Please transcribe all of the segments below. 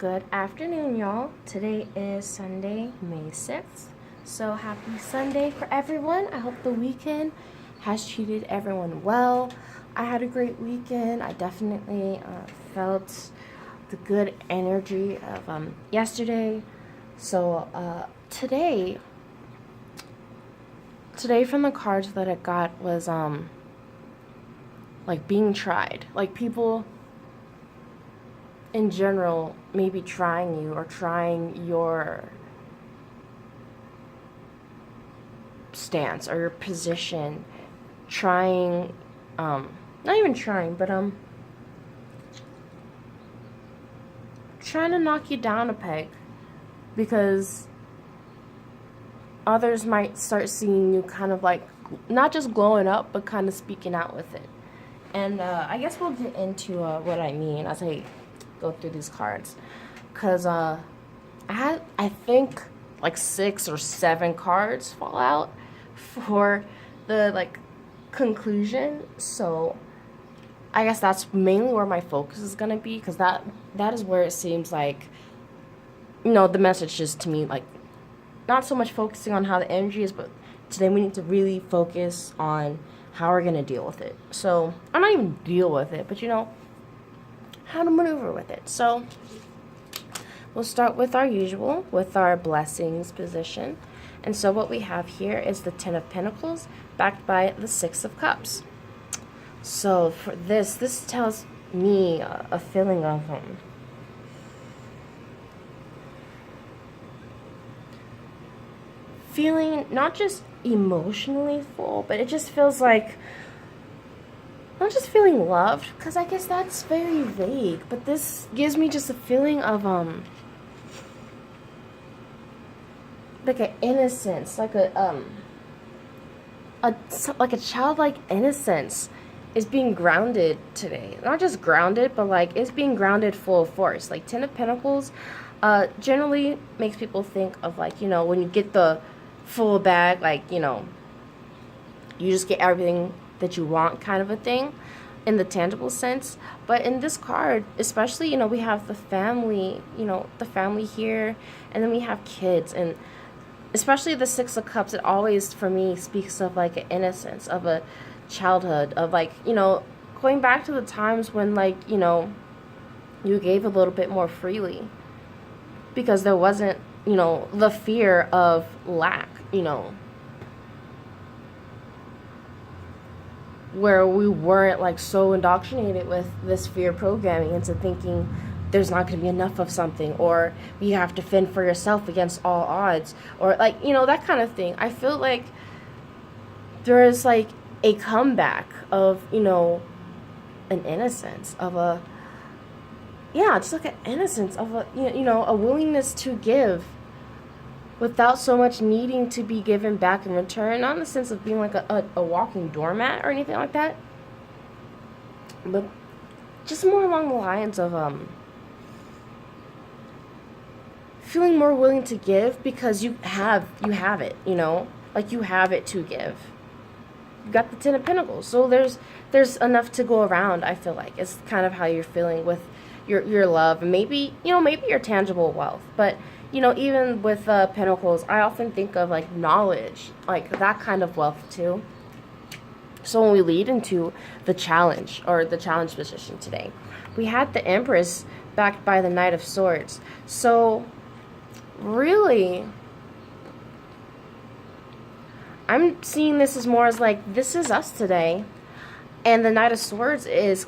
Good afternoon, y'all. Today is Sunday, May 6th. So happy Sunday for everyone. I hope the weekend has treated everyone well. I had a great weekend. I definitely felt the good energy of yesterday. So today from the cards that I got was like being tried. Like people in general maybe trying you or trying your stance or your position, trying not even trying, but trying to knock you down a peg, because others might start seeing you kind of like not just glowing up but kind of speaking out with it. And I guess we'll get into what I mean as I go through these cards, because I think like 6 or 7 cards fall out for the like conclusion. So I guess that's mainly where my focus is gonna be, because that is where it seems like, the message is to me like not so much focusing on how the energy is, but today we need to really focus on how we're gonna deal with it. So I'm not even deal with it, but how to maneuver with it. So we'll start with our usual, with our blessings position. And so what we have here is the Ten of Pentacles backed by the Six of Cups. So for this tells me a feeling of feeling not just emotionally full, but it just feels like not just feeling loved, because I guess that's very vague, but this gives me just a feeling of like an innocence, like a childlike innocence is being grounded today. Not just grounded, but like it's being grounded full force. Like Ten of Pentacles generally makes people think of like, when you get the full bag, like, you just get everything that you want kind of a thing in the tangible sense. But in this card especially, we have the family, the family here, and then we have kids, and especially the Six of Cups, it always for me speaks of like an innocence, of a childhood, of like, going back to the times when like, you gave a little bit more freely, because there wasn't, the fear of lack, where we weren't like so indoctrinated with this fear programming into thinking there's not going to be enough of something, or you have to fend for yourself against all odds, or like, that kind of thing. I feel like there is like a comeback of, an innocence, of a, just like an innocence of a, a willingness to give without so much needing to be given back in return. Not in the sense of being like a walking doormat or anything like that, but just more along the lines of feeling more willing to give because you have it, like you have it to give. You got the Ten of Pentacles, so there's enough to go around. I feel like it's kind of how you're feeling with your love, and maybe maybe your tangible wealth. But even with Pentacles, I often think of like knowledge, like that kind of wealth too. So when we lead into the challenge, or the challenge position today, we had the Empress backed by the Knight of Swords. So really, I'm seeing this as more as like, this is us today. And the Knight of Swords is,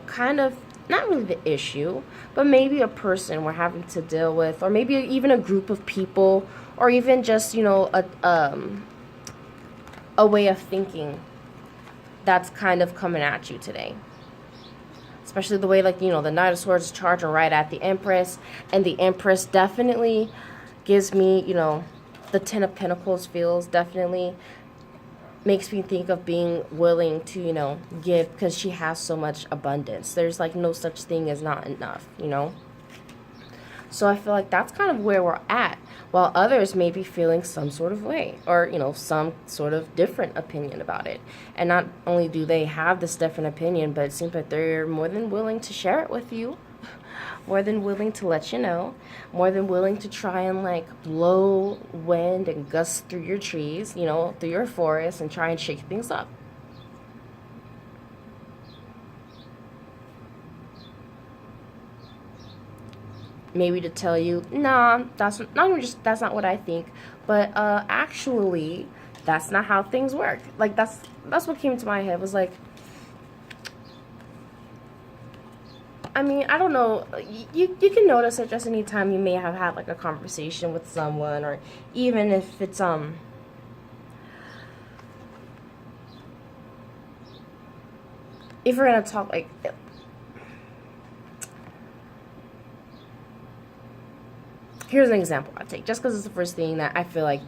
kind of not really the issue, but maybe a person we're having to deal with, or maybe even a group of people, or even just, a way of thinking that's kind of coming at you today. Especially the way, like, the Knight of Swords is charging right at the Empress, and the Empress definitely gives me, the Ten of Pentacles feels, definitely makes me think of being willing to, give, because she has so much abundance. There's like no such thing as not enough, So I feel like that's kind of where we're at, while others may be feeling some sort of way, or, some sort of different opinion about it. And not only do they have this different opinion, but it seems like they're more than willing to share it with you more than willing to let you know, more than willing to try and like blow wind and gusts through your trees, you know, through your forest and try and shake things up. Maybe to tell you, nah, that's not even just that's not what I think, but actually that's not how things work. Like that's what came to my head was like, I mean, I don't know. You can notice it just anytime you may have had like a conversation with someone, or even if it's if we're gonna talk like, here's an example I take just because it's the first thing that I feel like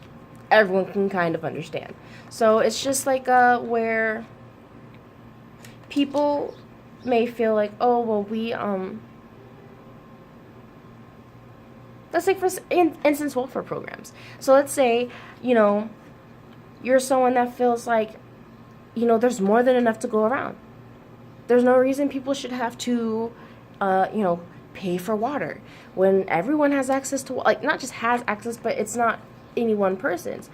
everyone can kind of understand. So it's just like where people may feel like, oh well, we let's take for instance welfare programs. So let's say, you know, you're someone that feels like, you know, there's more than enough to go around. There's no reason people should have to, you know, pay for water when everyone has access to, like, not just has access, but it's not any one person's.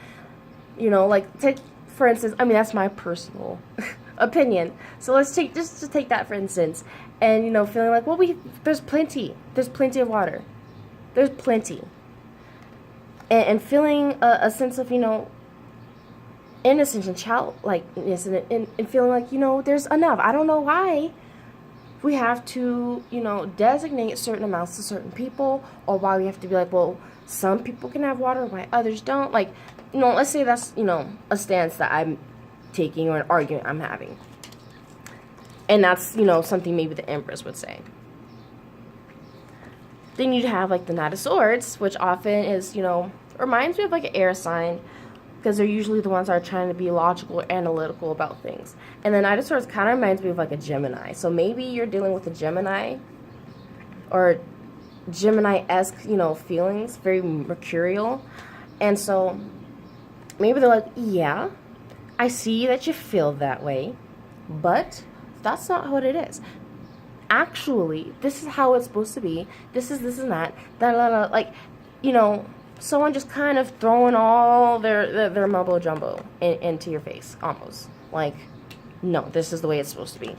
You know, like, take for instance, I mean, that's my personal opinion. So let's take just to take that for instance, and you know, feeling like, well, there's plenty of water, there's plenty, and feeling a sense of, you know, innocence and childlikeness, and feeling like, you know, there's enough. I don't know why we have to, you know, designate certain amounts to certain people, or why we have to be like, well, some people can have water, why others don't. Like, you know, let's say that's, you know, a stance that I'm taking, or an argument I'm having. And that's, you know, something maybe the Empress would say. Then you'd have, like, the Knight of Swords, which often is, you know, reminds me of, like, an air sign, because they're usually the ones that are trying to be logical or analytical about things. And the Knight of Swords kind of reminds me of, like, a Gemini. So maybe you're dealing with a Gemini, or Gemini-esque, you know, feelings, very mercurial. And so maybe they're like, yeah, I see that you feel that way, but that's not what it is. Actually, this is how it's supposed to be. This is this and that. Like, you know, someone just kind of throwing all their mumbo jumbo into your face, almost. Like, no, this is the way it's supposed to be.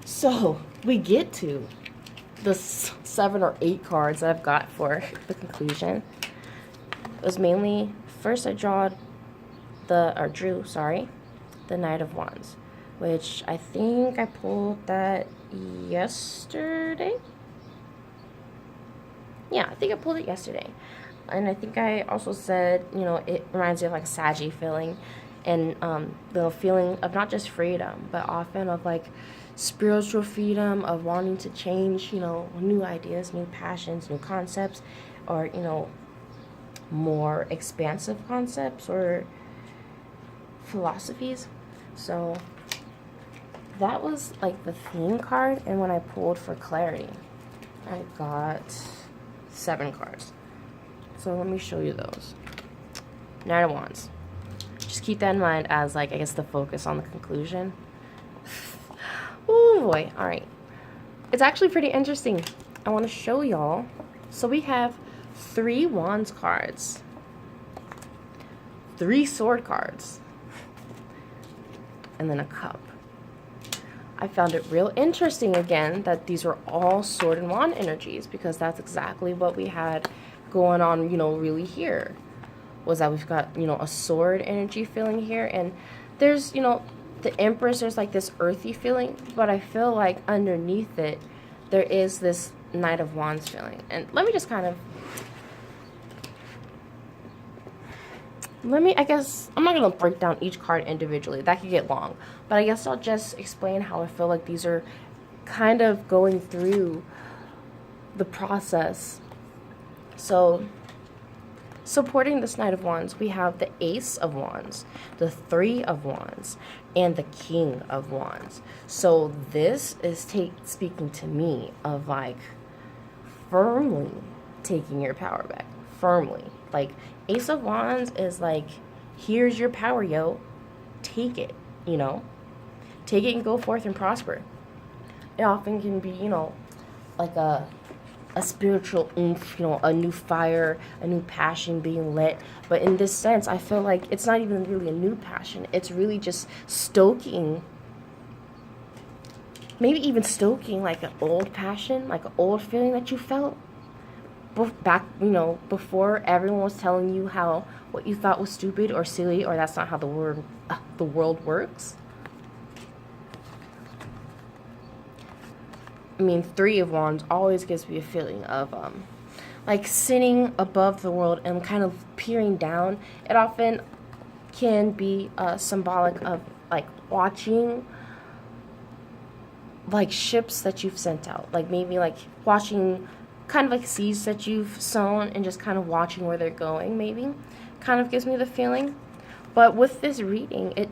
So, we get to the 7 or 8 cards that I've got for the conclusion. It was mainly, first I drew the Knight of Wands, which I think I pulled that yesterday. Yeah, I think I pulled it yesterday. And I think I also said, you know, it reminds me of like a Saggy feeling, and the feeling of not just freedom, but often of like spiritual freedom, of wanting to change, you know, new ideas, new passions, new concepts, or, you know, more expansive concepts or philosophies. So that was like the theme card. And when I pulled for clarity, I got 7 cards. So let me show you those. Knight of Wands. Just keep that in mind as, like, I guess the focus on the conclusion. Oh boy. All right. It's actually pretty interesting. I want to show y'all. So we have 3 Wands cards, 3 Sword cards, and then a Cup. I found it real interesting again that these were all Sword and Wand energies, because that's exactly what we had going on, you know, really here. Was that we've got, you know, a sword energy feeling here, and there's, you know, the Empress, there's like this earthy feeling, but I feel like underneath it there is this Knight of Wands feeling. And let me just kind of, I guess, I'm not going to break down each card individually. That could get long. But I guess I'll just explain how I feel like these are kind of going through the process. So, supporting this Knight of Wands, we have the Ace of Wands, the 3 of Wands, and the King of Wands. So this is speaking to me of, like, firmly taking your power back. Firmly. Like, Ace of Wands is like, here's your power, yo. Take it, you know. Take it and go forth and prosper. it often can be, like a spiritual oomph, a new fire, a new passion being lit. But in this sense, I feel like it's not even really a new passion. It's really just stoking, maybe even stoking like an old passion, like an old feeling that you felt back, before everyone was telling you how what you thought was stupid or silly, or that's not how the world works. I mean, Three of Wands always gives me a feeling of like sitting above the world and kind of peering down. It often can be symbolic of like watching like ships that you've sent out, like maybe like watching kind of like seeds that you've sown and just kind of watching where they're going, maybe kind of gives me the feeling. But with this reading,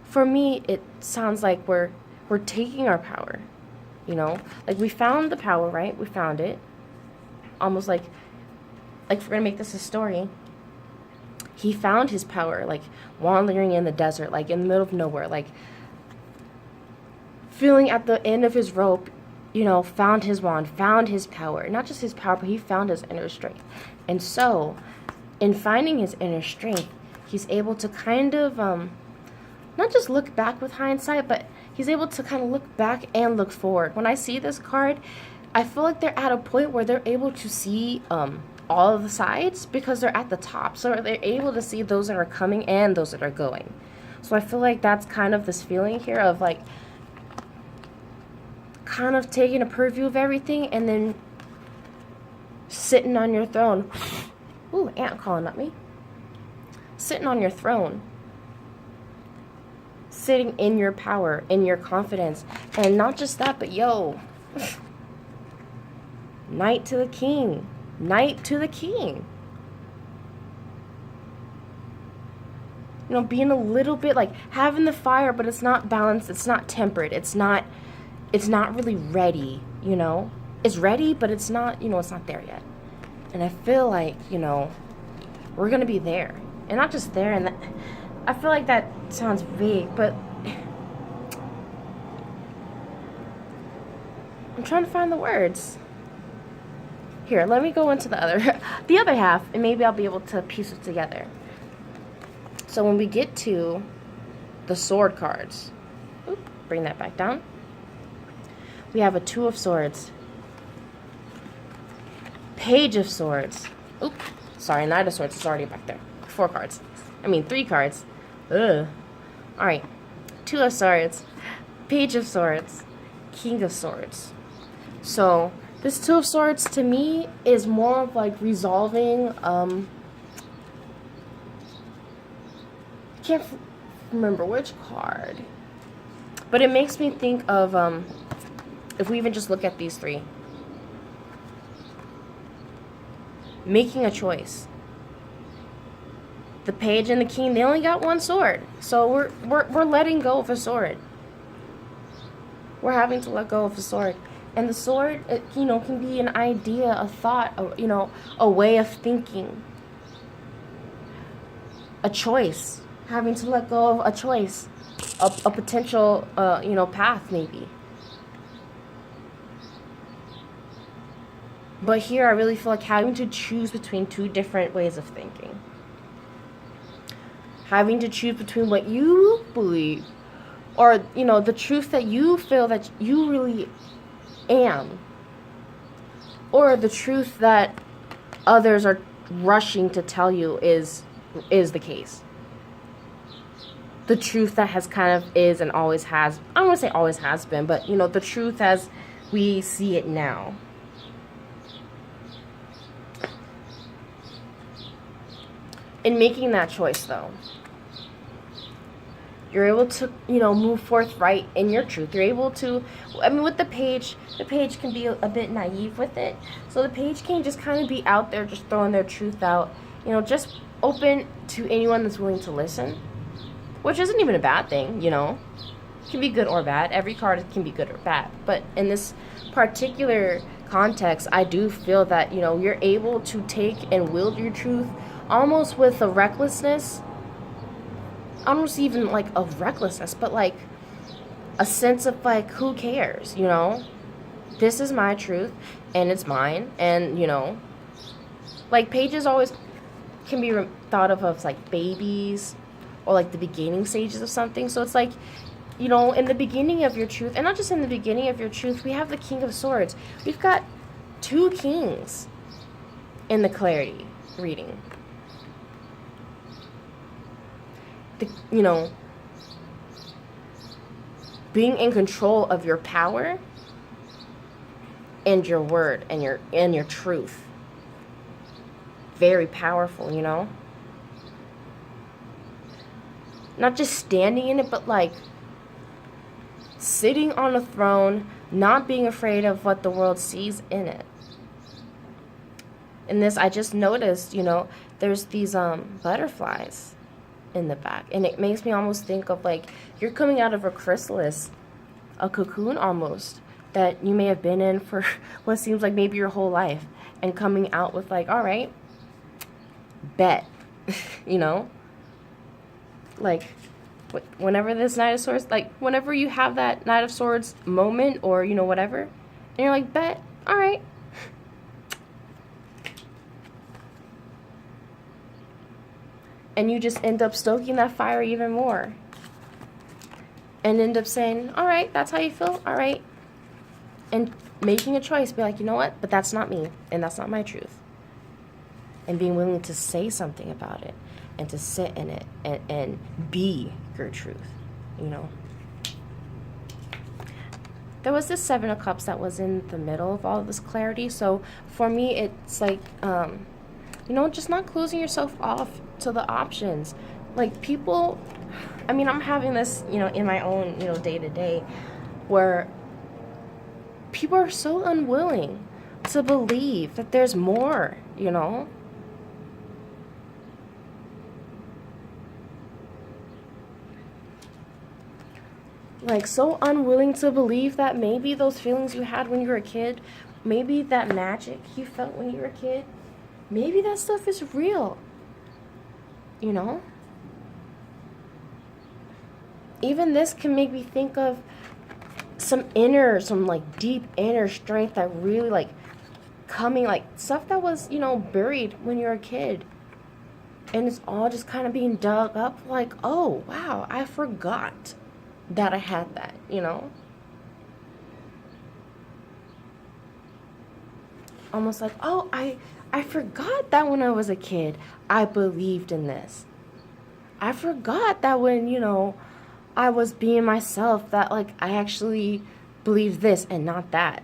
for me it sounds like we're taking our power. Like we found the power, right? We found it. Almost like if we're gonna make this a story, he found his power, like wandering in the desert, like in the middle of nowhere, like feeling at the end of his rope, found his wand, found his power. Not just his power, but he found his inner strength. And so, in finding his inner strength, he's able to kind of, not just look back with hindsight, but he's able to kind of look back and look forward. When I see this card, I feel like they're at a point where they're able to see all of the sides because they're at the top. So they're able to see those that are coming and those that are going. So I feel like that's kind of this feeling here of like kind of taking a purview of everything and then sitting on your throne. Ooh, ant calling at me. Sitting on your throne. Sitting in your power, in your confidence. And not just that, but Knight to the King. Knight to the King. Being a little bit like having the fire, but it's not balanced, it's not tempered, it's not really ready, It's ready, but it's not, it's not there yet. And I feel like, we're going to be there. And not just there, and I feel like that sounds vague, but I'm trying to find the words. Here, let me go into the other half, and maybe I'll be able to piece it together. So when we get to the sword cards, bring that back down. We have a Two of Swords, Page of Swords. Knight of Swords is already back there. 4 cards. 3 cards. Ugh. Alright. Two of Swords, Page of Swords, King of Swords. So, this Two of Swords to me is more of like resolving, can't remember which card. But it makes me think of, if we even just look at these 3. Making a choice. The Page and the King, they only got 1 sword. So we're letting go of a sword. We're having to let go of a sword. And the sword, can be an idea, a thought, a way of thinking. A choice. Having to let go of a choice. A potential, path maybe. But here I really feel like having to choose between 2 different ways of thinking. Having to choose between what you believe or, the truth that you feel that you really am, or the truth that others are rushing to tell you is the case. The truth that has kind of is and always has, I don't want to say always has been, but, the truth as we see it now. In making that choice, though, you're able to, move forth right in your truth. You're able to, with the page can be a bit naive with it. So the page can just kind of be out there, just throwing their truth out, just open to anyone that's willing to listen, which isn't even a bad thing, It can be good or bad. Every card can be good or bad. But in this particular context, I do feel that, you're able to take and wield your truth almost with a recklessness, almost even like of recklessness, but like a sense of like, who cares, you know? This is my truth and it's mine. And, you know, like pages always can be thought of as like babies or like the beginning stages of something. So it's like, you know, in the beginning of your truth, and not just in the beginning of your truth, we have the King of Swords. We've got two kings in the clarity reading. You know, being in control of your power and your word and your truth. Very powerful, you know? Not just standing in it, but like sitting on a throne, not being afraid of what the world sees in it. In this, I just noticed, you know, there's these butterflies in the back, and it makes me almost think of like you're coming out of a chrysalis, a cocoon almost, that you may have been in for what seems like maybe your whole life, and coming out with like, all right, bet, you know, like whenever this Knight of Swords, like whenever you have that Knight of Swords moment, or you know, whatever, and you're like, bet, all right. And you just end up stoking that fire even more. And end up saying, all right, that's how you feel? All right. And making a choice. Be like, you know what? But that's not me. And that's not my truth. And being willing to say something about it. And to sit in it. And be your truth. You know? There was this Seven of Cups that was in the middle of all of this clarity. So for me, it's like, you know, just not closing yourself off to the options. Like people, I mean, I'm having this, you know, in my own, you know, day to day, where people are so unwilling to believe that there's more, you know? Like so unwilling to believe that maybe those feelings you had when you were a kid, maybe that magic you felt when you were a kid, maybe that stuff is real. You know? Even this can make me think of some like deep inner strength that really like coming, like stuff that was, you know, buried when you were a kid. And it's all just kind of being dug up like, oh, wow, I forgot that I had that, you know? Almost like, oh, I forgot that when I was a kid, I believed in this. I forgot that when, you know, I was being myself, that, like, I actually believed this and not that.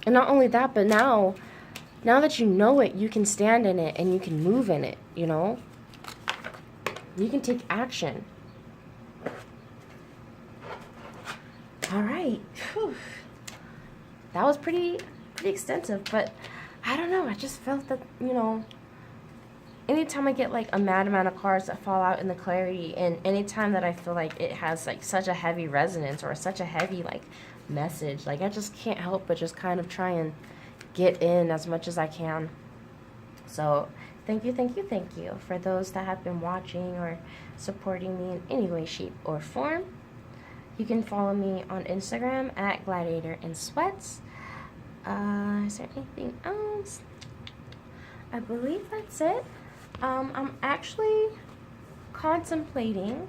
And not only that, but now that you know it, you can stand in it and you can move in it, you know? You can take action. All right. Whew. That was pretty extensive, but I don't know. I just felt that, you know, anytime I get like a mad amount of cards that fall out in the clarity, and anytime that I feel like it has like such a heavy resonance or such a heavy like message, like I just can't help but just kind of try and get in as much as I can. So thank you for those that have been watching or supporting me in any way, shape, or form. You can follow me on Instagram at Gladiator in Sweats. Is there anything else? I believe that's it. I'm actually contemplating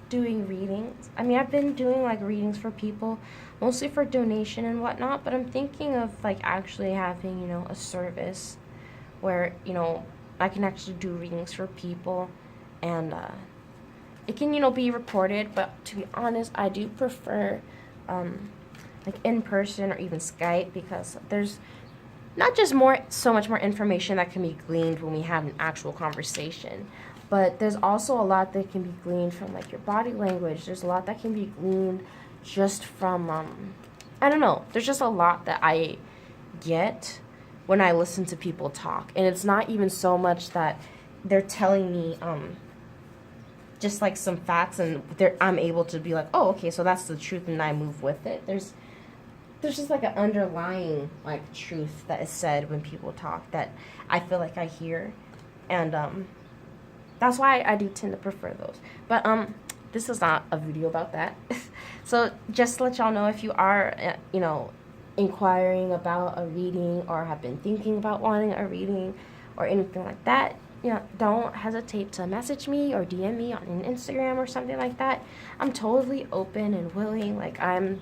doing readings. I mean, I've been doing like readings for people, mostly for donation and whatnot, but I'm thinking of like actually having, you know, a service where, you know, I can actually do readings for people, and it can, you know, be recorded, but to be honest, I do prefer like in person or even Skype, because there's not just so much more information that can be gleaned when we have an actual conversation, but there's also a lot that can be gleaned from like your body language. There's a lot that can be gleaned just from I don't know, there's just a lot that I get when I listen to people talk, and it's not even so much that they're telling me just like some facts, and I'm able to be like, oh, okay, so that's the truth, and I move with it. There's just like an underlying like truth that is said when people talk that I feel like I hear, and that's why I do tend to prefer those. But this is not a video about that. So just to let y'all know, if you are, inquiring about a reading or have been thinking about wanting a reading or anything like that, don't hesitate to message me or DM me on Instagram or something like that. I'm totally open and willing. Like, I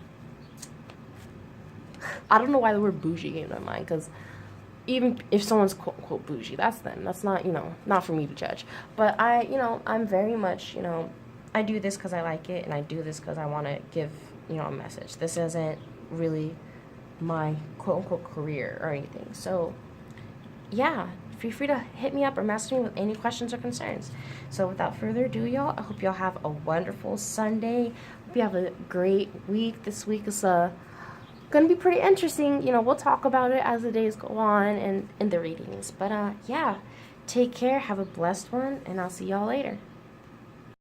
don't know why the word bougie came to my mind, because even if someone's quote unquote bougie, that's them. That's not, not for me to judge. But I'm very much, I do this because I like it, and I do this because I want to give, a message. This isn't really my quote unquote career or anything. So, yeah, feel free to hit me up or message me with any questions or concerns. So, without further ado, y'all, I hope y'all have a wonderful Sunday. Hope you have a great week. This week is gonna be pretty interesting. We'll talk about it as the days go on and in the readings. But yeah, take care, have a blessed one, and I'll see y'all later.